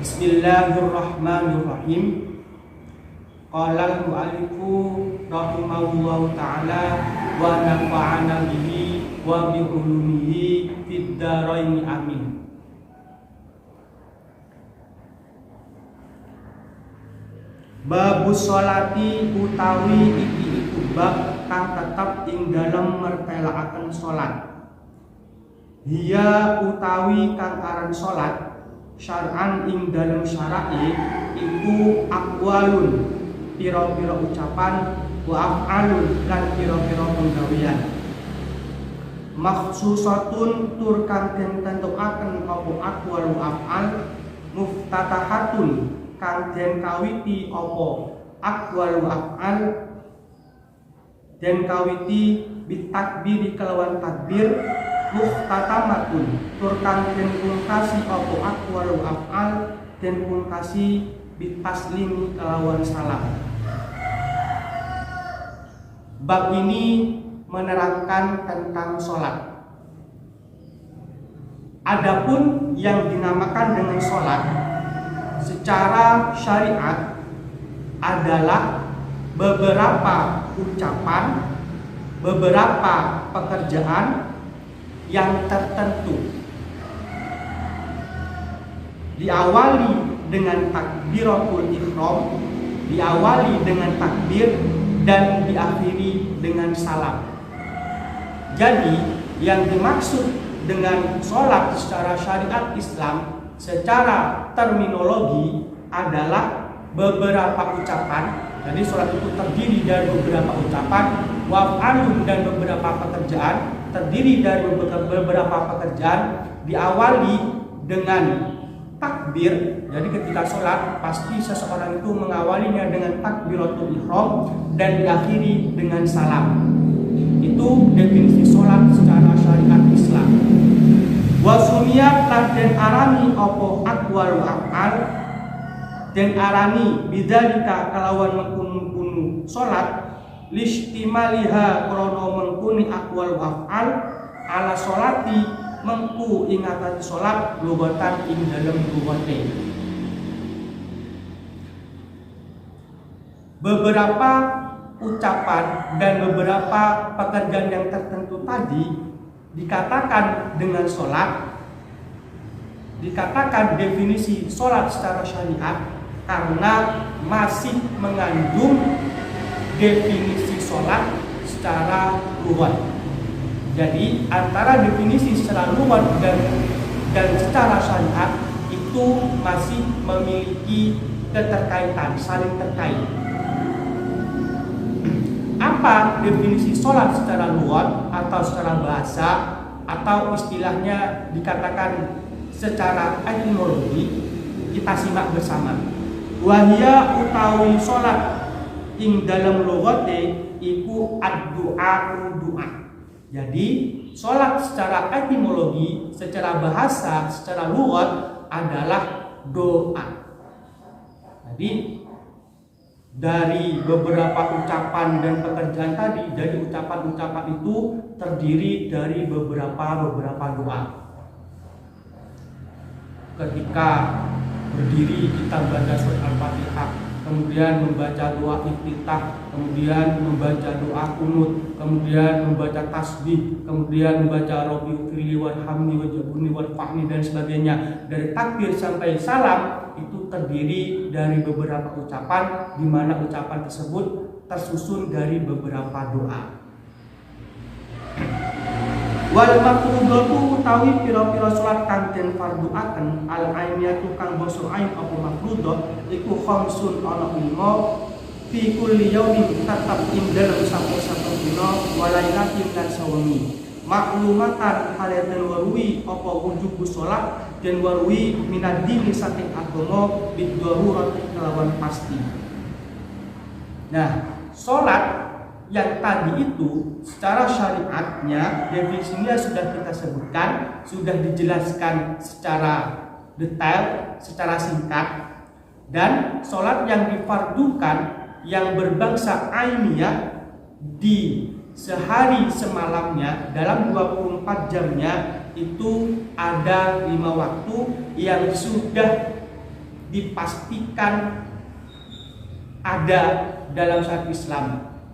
Bismillahirrahmanirrahim. Qala al-mu'allifu rahimahullahu ta'ala wa nafa'ana bihi wa bi ulumihi fid dharain amin. Babus sholati utawi iki iku bab kang tetep ing dalem mertelakaken salat. Hiya utawi kang aran salat syar'an ing dalem syara'i iku aqwalun pira-pira ucapan wa af'alun lan pira-pira penggawean. Makhsusatun tur kang den tentukaken apa aqwal wa af'al muftatahatun kang den kawiti apa aqwal wa af'al den kawiti bitakbiri kelawan takbir muhtatamatun tur kang den pungkasi apa aqwal wa af'al den pungkasi bitaslimi kelawan salam. Bab ini menerangkan tentang sholat. Adapun yang dinamakan dengan sholat secara syariat adalah beberapa ucapan, beberapa pekerjaan yang tertentu, diawali dengan takbiratul ihram, diawali dengan takbir dan diakhiri dengan salam. Jadi yang dimaksud dengan sholat secara syariat Islam secara terminologi adalah beberapa ucapan. Jadi sholat itu terdiri dari beberapa ucapan, waf'alun dan beberapa pekerjaan, terdiri dari beberapa pekerjaan, diawali dengan takbir. Jadi ketika sholat pasti seseorang itu mengawalinya dengan takbiratul ihram dan diakhiri dengan salam. Itu definisi sholat secara syariat Islam. Wasumiyat lan den arani apa aqwal wa af'al den arani bidzalika kalawan mengkunu sholat listimaliha krana mengkuni aqwal wa af'al ala sholati mengku ingatan sholat lugatan ing dalam lugate. Beberapa ucapan dan beberapa pekerjaan yang tertentu tadi dikatakan dengan sholat, dikatakan definisi sholat secara syariat karena masih mengandung definisi sholat secara luas. Jadi antara definisi secara luas dan secara syariat itu masih memiliki keterkaitan, saling terkait. Apa definisi sholat secara luas atau secara bahasa atau istilahnya dikatakan secara etimologi, kita simak bersama. Wahia utawi sholat ing dalam lugate iku ad-du'a doa. Jadi sholat secara etimologi, secara bahasa, secara lugat adalah doa. Jadi dari beberapa ucapan dan pekerjaan tadi, dari ucapan-ucapan itu terdiri dari beberapa doa. Ketika berdiri kita baca surat Al-Fatihah, kemudian membaca doa iftitah, kemudian membaca doa kunut, kemudian membaca tasbih, kemudian membaca Rabbi firli warhamni wajibuni warfa'ni dan sebagainya. Dari takbir sampai salam itu terdiri dari beberapa ucapan, di mana ucapan tersebut tersusun dari beberapa doa. Wal mafrudatu utawi pira-pira salat kang den fardhuaken al ainiyatu kang basa ain apa mafrudah iku khamsun ana 5 fi kulli yaumin tetap ing dalem sapo-sapo dina walailatin lan sawengi. Maklumatan halaten warwi apa wujub salat dan warwi minad dini saking agama bid darurat kelawan pasti. Nah, salat yang tadi itu secara syariatnya definisinya sudah kita sebutkan, sudah dijelaskan secara detail, secara singkat. Dan sholat yang difardukan yang berbangsa ainiyah di sehari semalamnya dalam 24 jamnya itu ada 5 waktu yang sudah dipastikan ada dalam syariat Islam,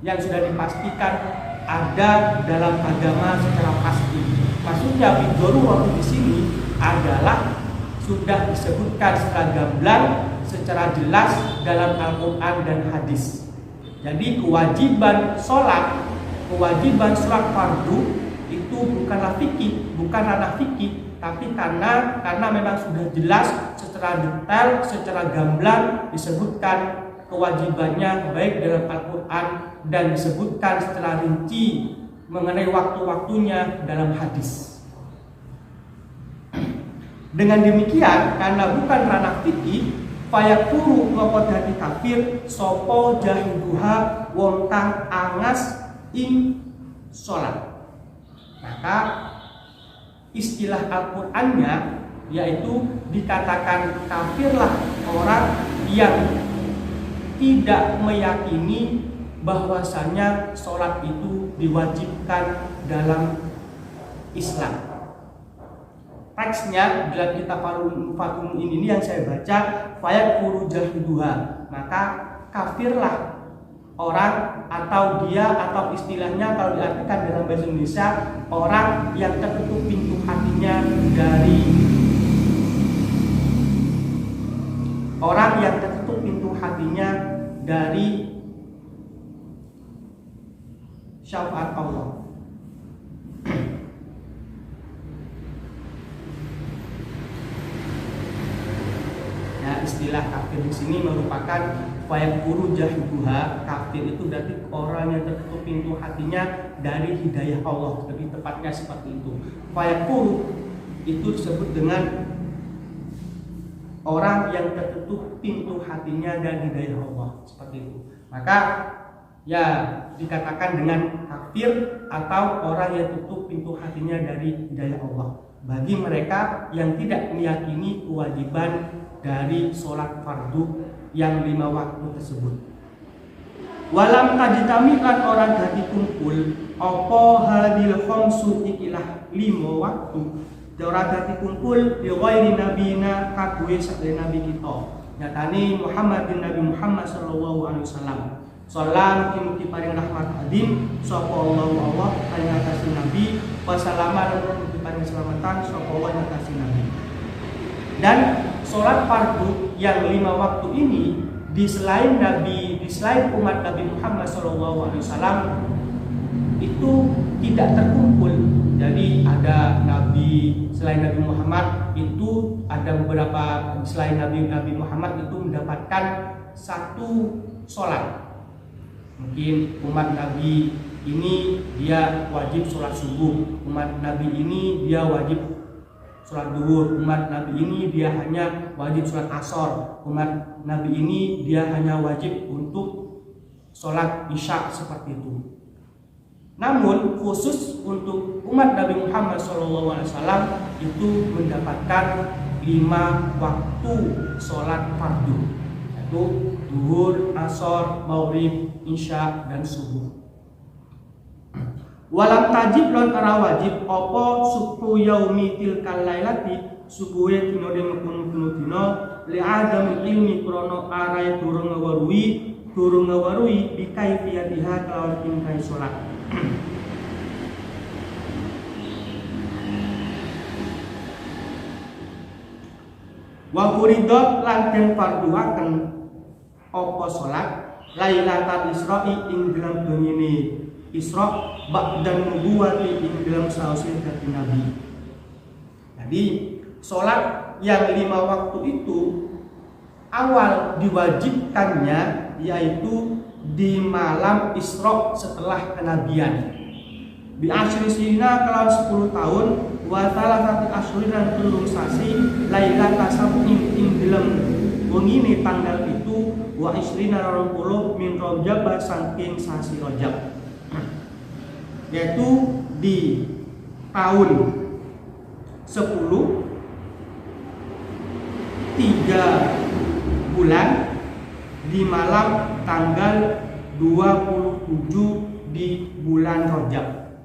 yang sudah dipastikan ada dalam agama secara pasti. Maksudnya bidorurah di sini adalah sudah disebutkan secara gamblang, secara jelas dalam Al-Quran dan hadis. Jadi kewajiban sholat fardu itu bukanlah fikih, bukan ranah fikih, tapi karena memang sudah jelas secara detail, secara gamblang disebutkan kewajibannya baik dalam Al-Quran dan disebutkan secara rinci mengenai waktu-waktunya dalam hadis. Dengan demikian, karena bukan ranah fikih, fayakuru ngopodhati kafir sopo jahiduha wong kang angas ing sholat. Maka istilah Al-Qur'annya yaitu dikatakan kafirlah orang yang tidak meyakini bahwasanya sholat itu diwajibkan dalam Islam. Teksnya dalam kitab Fathul ini yang saya baca, fayakuru jahiduha, maka kafirlah orang atau dia atau istilahnya kalau diartikan dalam bahasa Indonesia, orang yang tertutup pintu hatinya dari syafaat Allah. Istilah kafir di sini merupakan fayakuru jahiduha. Kafir itu berarti orang yang tertutup pintu hatinya dari hidayah Allah. Lebih tepatnya seperti itu. Fayakuru itu disebut dengan orang yang tertutup pintu hatinya dari hidayah Allah, seperti itu. Maka ya dikatakan dengan kafir atau orang yang tutup pintu hatinya dari hidayah Allah bagi mereka yang tidak meyakini kewajiban dari sholat fardu yang 5 waktu tersebut. Walam tajitami lan orang dadi kumpul opo hadil khamsu ikilah 5 waktu ora dadi kumpul di ghairi nabina kaduwe sakjane nabi kita nyatane Muhammad bin Nabi Muhammad sallallahu alaihi wasallam. Salam mugi paring rahmat adin sapa Allah paring atase nabi wasalaman mugi paring selamatan sapa Allah atase nabi. Dan sholat fardu yang 5 waktu ini di selain umat Nabi Muhammad SAW itu tidak terkumpul. Jadi ada nabi selain Nabi Muhammad itu ada beberapa selain Nabi Muhammad itu mendapatkan satu sholat. Mungkin umat Nabi ini dia wajib sholat subuh, umat Nabi ini dia wajib sholat duhur, umat Nabi ini dia hanya wajib sholat asar, umat Nabi ini dia hanya wajib untuk sholat isya, seperti itu. Namun khusus untuk umat Nabi Muhammad SAW itu mendapatkan 5 waktu sholat fardu, yaitu duhur, asar, maghrib, isya, dan subuh. Walam tajib lan ora wajib apa subuh yaumi tilkal lailati subuhe dina den mengkono dina li adam ilmi krana arae durung ngawaruhi bikaifiyatiha kelawan tingkai salat. Wa furidot lan den farduaken apa salat lailatul isra'i ing dalam bengine Isra ba'dan nubuwati ing dalam sausé dadi nabi. Jadi sholat yang 5 waktu itu awal diwajibkannya yaitu di malam Isra setelah kenabian. Bi asyri sina kelawan 10 tahun wa salasati asyrin lan 3 sasi lailatul sab'in ing dalam wengine tanggal itu wa isrina 20 min Rajab saking sasi Rajab. Yaitu di tahun 10 3 bulan di malam tanggal 27 di bulan Rajab.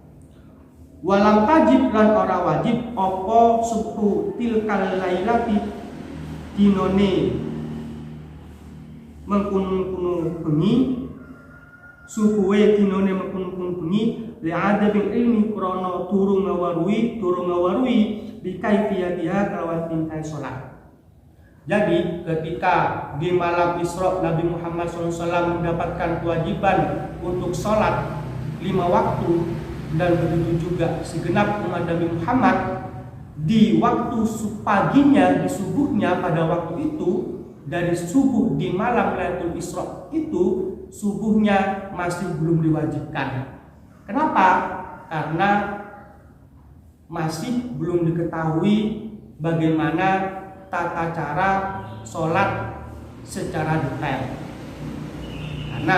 Walam tajib lan ora wajib apa subuh tilkal lailati dinone mengkono-kono bengi, subuhe dinane mengkono-kono bengi, li'adabil ilmi krana durung ngawaruhi bikaifiyatiha kelawan tingkai salat. Jadi ketika di malam Isra Nabi Muhammad SAW mendapatkan kewajiban untuk sholat 5 waktu, dan begitu juga segenap umat Nabi Muhammad di waktu paginya, di subuhnya pada waktu itu, dari subuh di malam Lailatul Isra itu subuhnya masih belum diwajibkan. Kenapa? Karena masih belum diketahui bagaimana tata cara sholat secara detail. Karena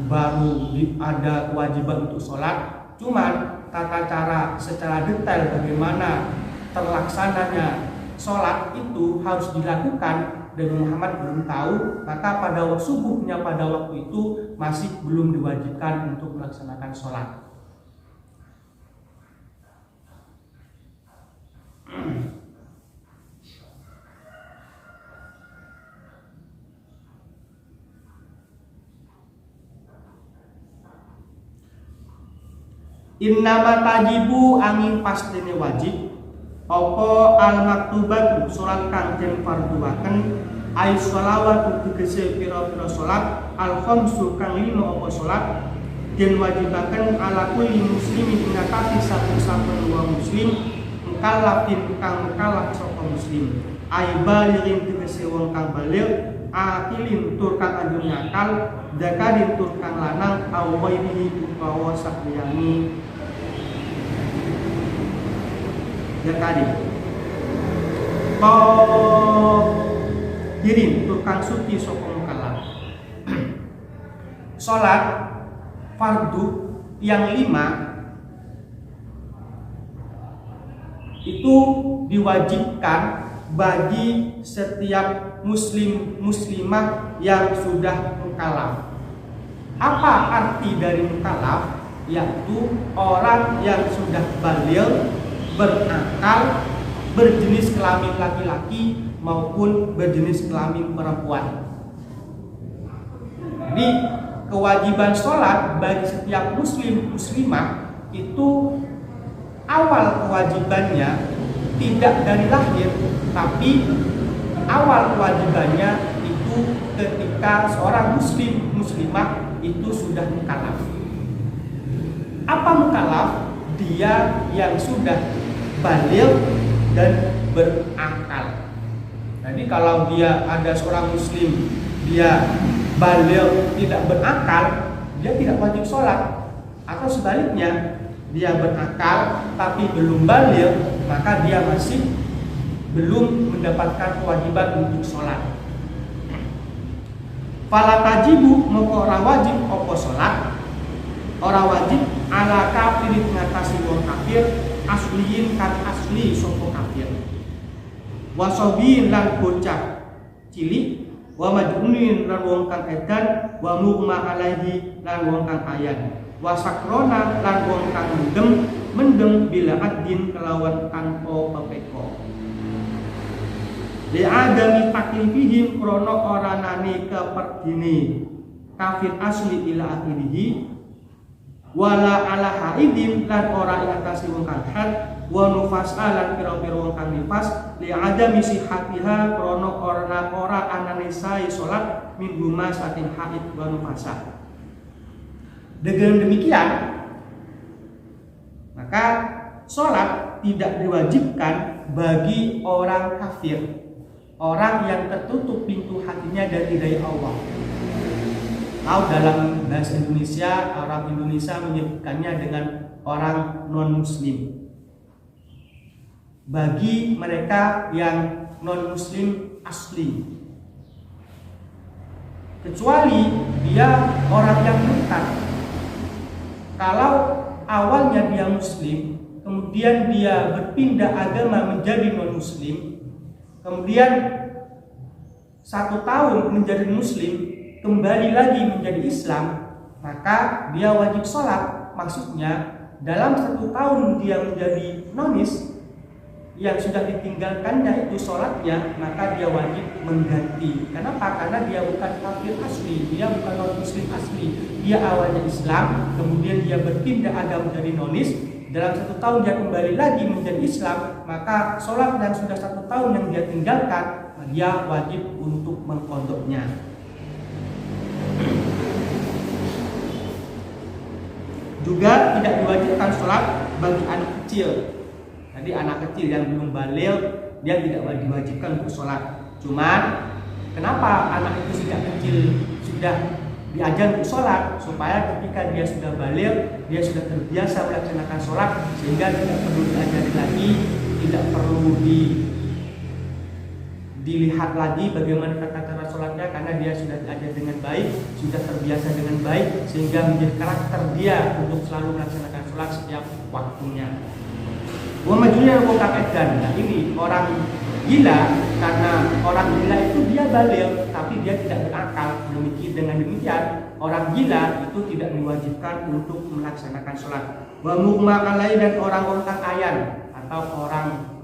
baru ada kewajiban untuk sholat, cuman tata cara secara detail bagaimana terlaksananya sholat itu harus dilakukan dan Muhammad belum tahu, maka pada subuhnya pada waktu itu masih belum diwajibkan untuk melaksanakan sholat. Innama tajibu angin pastine wajib apa al maktubat salat kang den fardhuaken ay sholawat tegese pira-pira salat al khamsu kang lima apa salat den wajibaken ala kulli muslimin ing atase saben-saben wong muslim mukallafin kang mukallaf sapa muslim ay balighin tegese wong kang baligh akilin tur kang anjur ngakal zakarin tur kang lanang aw ghairihi utawa sakliyane zakari dirin tukang suci sapa mukallaf. Salat fardu yang 5 itu diwajibkan bagi setiap muslim muslimah yang sudah mukallaf. Apa arti dari mukallaf? Yaitu orang yang sudah baligh, berakal, berjenis kelamin laki-laki maupun berjenis kelamin perempuan. Jadi kewajiban sholat bagi setiap muslim muslimah itu awal kewajibannya tidak dari lahir, tapi awal kewajibannya itu ketika seorang muslim muslimah itu sudah mukallaf. Apa mukallaf? Dia yang sudah baligh dan berakal. Jadi kalau dia ada seorang muslim, dia baligh tidak berakal, dia tidak wajib sholat. Atau sebaliknya, dia berakal tapi belum baligh, maka dia masih belum mendapatkan kewajiban untuk sholat. Fala tajibu moko ora wajib apa sholat, ora wajib ala kafirin ngatasi wong kafir asliin kan asli sapa kafir wasobiin lan bocah cilik wa majnunin lan wong kang edan wa mughma alaihi lan wong kang ayan wa sakrona lan wong kang mendem bila adin kelawan tanpa pepeko li adami taklifihim krana oranane keperdine kafir asli ila akhirih wala ala haidin lan ora ing atase wong kang had wa nufasa lan pira-pira wong kang nifas li adami sihatiha krana ora anane sae salat min huma saking haid wa nufasa. Dengan demikian maka salat tidak diwajibkan bagi orang kafir, orang yang tertutup pintu hatinya dari hidayah Allah. Atau dalam bahasa Indonesia, orang Indonesia menyebutkannya dengan orang non-muslim. Bagi mereka yang non-muslim asli, kecuali dia orang yang murtad. Kalau awalnya dia muslim, kemudian dia berpindah agama menjadi non-muslim, kemudian 1 tahun menjadi muslim, kembali lagi menjadi Islam, maka dia wajib sholat. Maksudnya dalam 1 tahun dia menjadi nonis, yang sudah ditinggalkannya itu sholatnya, maka dia wajib mengganti. Kenapa? Karena dia bukan kafir asli, dia bukan non muslim asli. Dia awalnya Islam, kemudian dia berpindah agama dari nonis. Dalam 1 tahun dia kembali lagi menjadi Islam, maka sholat yang sudah 1 tahun yang dia tinggalkan, dia wajib untuk mengqodoknya. Juga tidak diwajibkan sholat bagi anak kecil. Jadi anak kecil yang belum baligh dia tidak diwajibkan untuk sholat. Cuman kenapa anak itu sejak kecil sudah diajar untuk sholat, supaya ketika dia sudah baligh dia sudah terbiasa melaksanakan sholat, sehingga tidak perlu diajari lagi, tidak perlu dilihat lagi bagaimana tata cara sholatnya, karena dia sudah diajar dengan baik, sudah terbiasa dengan baik, sehingga menjadi karakter dia untuk selalu melaksanakan sholat setiap waktunya. Wa majnun wa kaedan. Nah, ini orang gila, karena orang gila itu dia baligh tapi dia tidak berakal. Dengan demikian orang gila itu tidak diwajibkan untuk melaksanakan sholat. Wa mughma alai, dan orang ontang ayan atau orang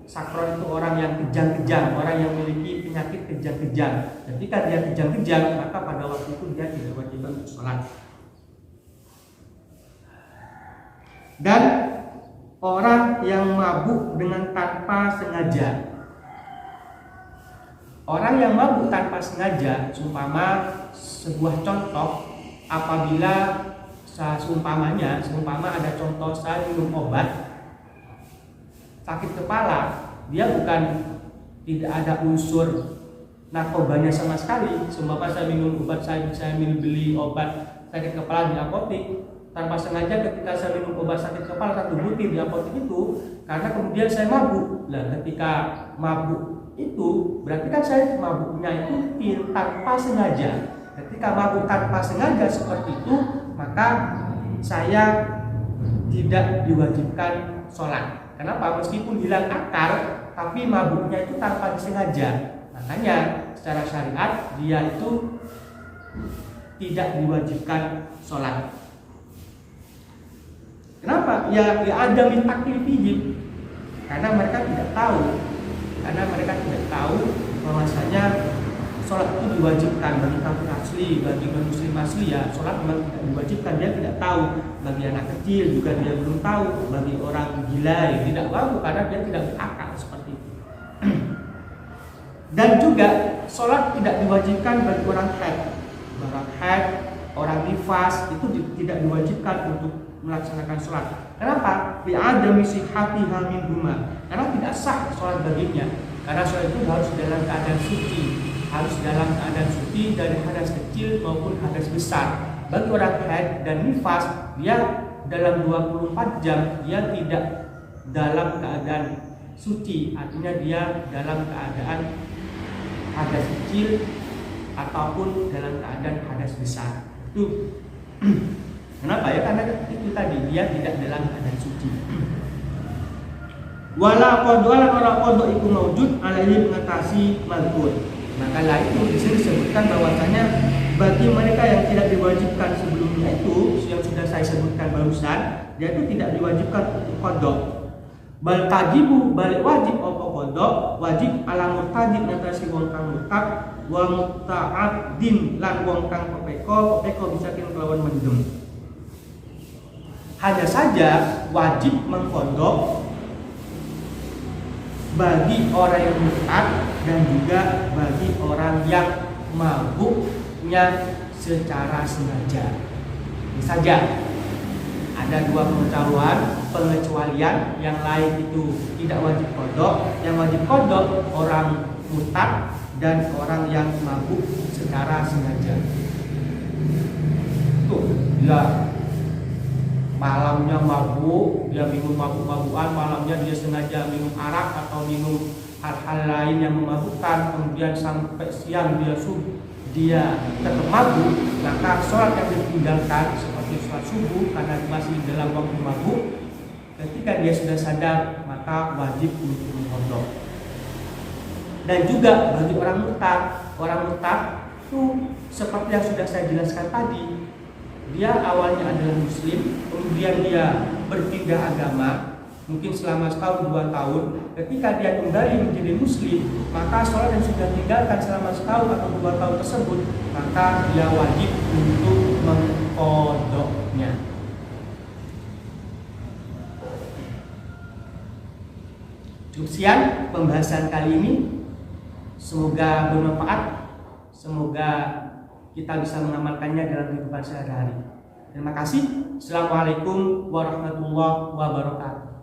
sakron itu orang yang kejang-kejang, orang yang memiliki penyakit kejang-kejang. Ketika dia kejang-kejang, maka pada waktu itu dia tidak wajib untuk sholat. Dan orang yang mabuk dengan tanpa sengaja. Orang yang mabuk tanpa sengaja, seumpama sebuah contoh, apabila seumpama ada contoh saya minum obat sakit kepala, dia bukan tidak ada unsur narkobanya sama sekali. Seumpama saya minum obat, saya beli obat sakit kepala di apotek, tanpa sengaja ketika saya minum obat sakit kepala 1 butir di apotek itu, karena kemudian saya mabuk. Nah, ketika mabuk itu berarti kan saya mabuknya itu tanpa sengaja. Ketika mabuk tanpa sengaja seperti itu, maka saya tidak diwajibkan sholat. Kenapa? Meskipun hilang akal, tapi mabuknya itu tanpa disengaja. Makanya secara syariat dia itu tidak diwajibkan sholat. Kenapa? Ya ada taklifihim, karena mereka tidak tahu bahwasanya sholat itu diwajibkan bagi kafir asli, bagi muslim asli. Ya sholat memang tidak diwajibkan, dia tidak tahu. Bagi anak kecil juga dia belum tahu, bagi orang gila ya tidak tahu, karena dia tidak berakal seperti itu. Dan juga sholat tidak diwajibkan bagi orang haid, orang nifas itu tidak diwajibkan untuk melaksanakan sholat. Kenapa? Bi'adami sihhatiha minhuma, karena tidak sah sholat baginya. Karena sholat itu harus dalam keadaan suci, dari hadas kecil maupun hadas besar. Bagi orang haid dan nifas, dia dalam 24 jam dia tidak dalam keadaan suci, artinya dia dalam keadaan hadas kecil ataupun dalam keadaan hadas besar. Itu kenapa ya? Karena itu tadi dia tidak dalam keadaan suci. Wala qadwala wala qadwa iku maujud alaihi mengatasi mazkur. Maka lah itu disebutkan bahwasanya bagi mereka yang tidak diwajibkan sebelumnya itu yang sudah saya sebutkan barusan, dia itu tidak diwajibkan untuk qadha. Bal tajibu balik wajib apa qadha, wajib ala murtadin ngatasi wong kang murtad wa muta'addin lan wong kang pepeko bisa kelawan mendem. Hanya saja wajib mengqadha bagi orang yang murtad dan juga bagi orang yang mabuknya secara sengaja. Ini saja ada 2 pengecualian, yang lain itu tidak wajib qadha. Yang wajib qadha orang murtad dan orang yang mabuk secara sengaja. Tuh, dia malamnya mabuk, dia minum mabuk-mabukan, malamnya dia sengaja minum arak atau minum hal-hal lain yang memabukkan, kemudian sampai siang dia tetap mabuk, maka sholat yang ditinggalkan seperti sholat subuh karena masih dalam waktu mabuk, ketika dia sudah sadar maka wajib untuk mengqadha. Dan juga bagi orang murtad itu seperti yang sudah saya jelaskan tadi, dia awalnya adalah muslim, kemudian dia berpindah agama, mungkin selama setahun 2 tahun, ketika dia kembali menjadi muslim, maka sholat yang sudah tinggalkan selama setahun atau 2 tahun tersebut, maka dia wajib untuk mengqodoknya. Cukup sekian pembahasan kali ini. Semoga bermanfaat. Semoga kita bisa mengamalkannya dalam kehidupan sehari-hari. Terima kasih. Assalamualaikum warahmatullahi wabarakatuh.